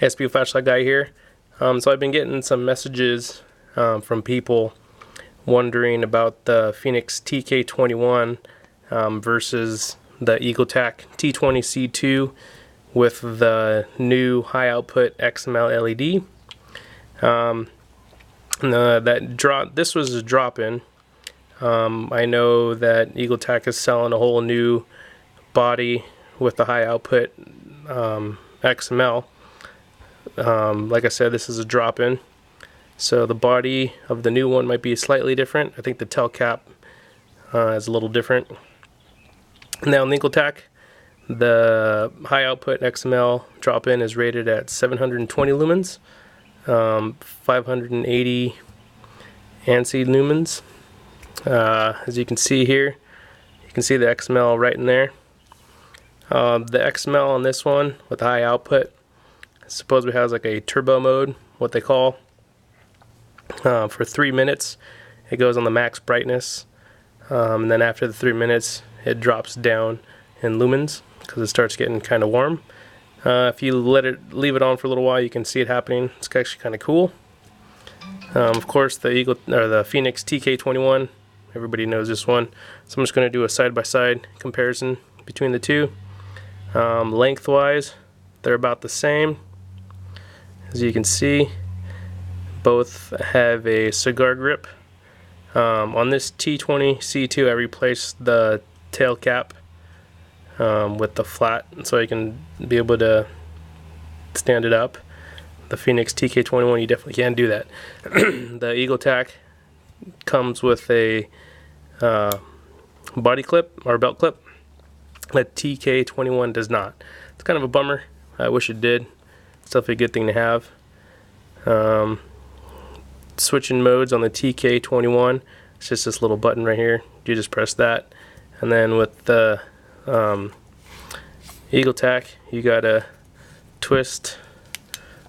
SP Flashlight Guy here. So I've been getting some messages from people wondering about the Fenix TK21 versus the Eagletac T20c2 with the new high output XML LED. This was a drop-in. I know that Eagletac is selling a whole new body with the high output XML. Like I said, this is a drop-in, so the body of the new one might be slightly different. I think the tail cap is a little different. Now in the Eagletac, the high output XML drop-in is rated at 720 lumens, 580 ANSI lumens. As you can see here, you can see the XML right in there. The XML on this one with high output supposedly has like a turbo mode, what they call. For 3 minutes it goes on the max brightness, and then after the 3 minutes it drops down in lumens because it starts getting kind of warm. If you leave it on for a little while, you can see it happening. It's actually kind of cool. Of course, the Fenix TK21, everybody knows this one, so I'm just going to do a side-by-side comparison between the two. Lengthwise, they're about the same. As you can see, both have a cigar grip. On this T20c2, I replaced the tail cap with the flat, so I can be able to stand it up. The Fenix TK21, you definitely can't do that. The Eagletac comes with a body clip or belt clip. The TK21 does not. It's kind of a bummer. I wish it did. It's definitely a good thing to have. Switching modes on the TK21, it's just this little button right here. You just press that, and then with the Eagletac, you gotta twist.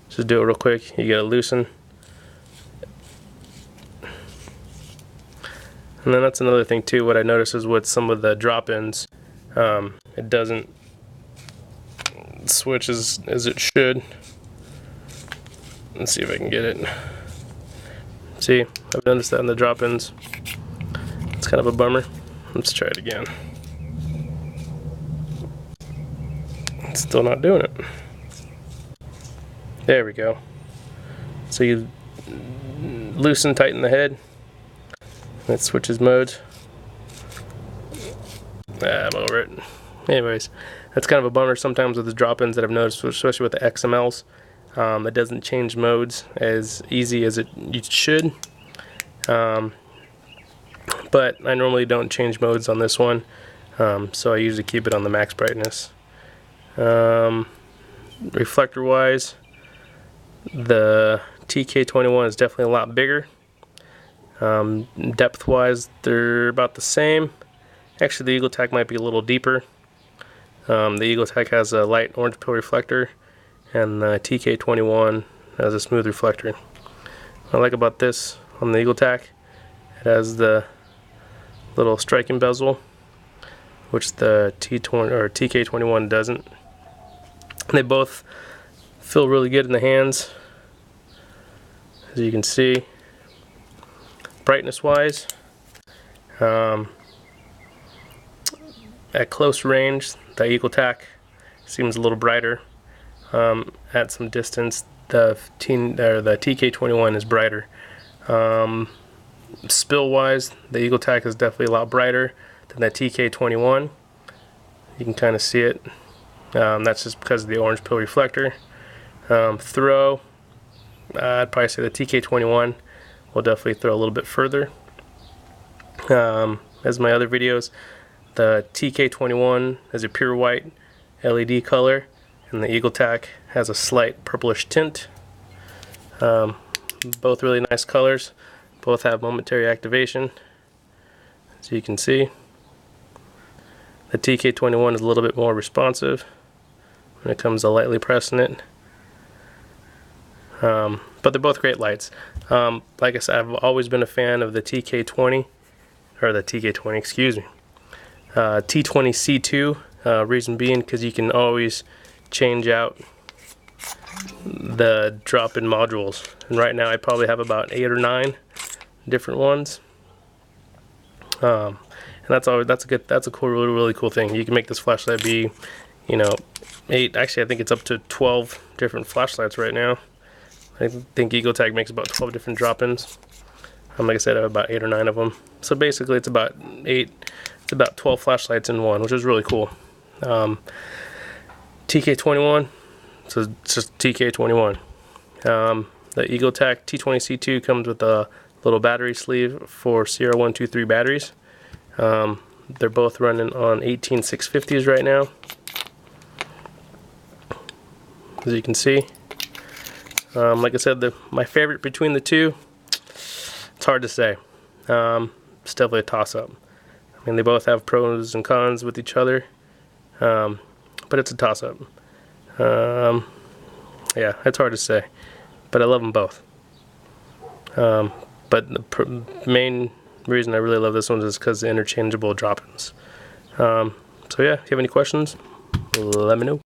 Just do it real quick. You gotta loosen, and then that's another thing too. What I noticed is with some of the drop-ins, it doesn't switch as it should. Let's see if I can get it. See, I've noticed that in the drop-ins. It's kind of a bummer. Let's try it again. It's still not doing it. There we go. So you loosen, tighten the head. It switches modes. I'm over it. Anyways, that's kind of a bummer sometimes with the drop-ins that I've noticed, especially with the XMLs. It doesn't change modes as easy as it should. But I normally don't change modes on this one, so I usually keep it on the max brightness. Reflector wise, the TK21 is definitely a lot bigger. Depth wise, they're about the same. Actually, the Eagletac might be a little deeper. The Eagletac has a light orange pill reflector, and the TK21 has a smooth reflector. What I like about this on the Eagletac, it has the little striking bezel, which the TK21 doesn't. They both feel really good in the hands, as you can see. Brightness wise, at close range, the Eagletac seems a little brighter. At some distance, the TK21 is brighter. Spill wise, the Eagletac is definitely a lot brighter than the TK21. You can kind of see it. That's just because of the orange pill reflector. Throw, I'd probably say the TK21 will definitely throw a little bit further. As my other videos, the TK21 has a pure white LED color, and the Eagletac has a slight purplish tint. Both really nice colors. Both have momentary activation, as you can see. The TK21 is a little bit more responsive when it comes to lightly pressing it. But they're both great lights. Like I said, I've always been a fan of the TK20, or the TK20, excuse me. T20c2, reason being because you can always change out the drop-in modules, and right now I probably have about 8 or 9 different ones. And that's a cool, really cool thing. You can make this flashlight be, you know, 8. Actually, I think it's up to 12 different flashlights right now. I think Eagletac makes about 12 different drop-ins. Like I said, I have about 8 or 9 of them. So basically, it's about 12 flashlights in one, which is really cool. TK21, so it's just TK21. The Eagletac T20c2 comes with a little battery sleeve for CR123 batteries. They're both running on 18650s right now, as you can see. Like I said, my favorite between the two, it's hard to say. It's definitely a toss-up. I mean, they both have pros and cons with each other, but it's a toss-up. Yeah, it's hard to say, but I love them both. But the main reason I really love this one is because the interchangeable drop-ins. So yeah, if you have any questions, let me know.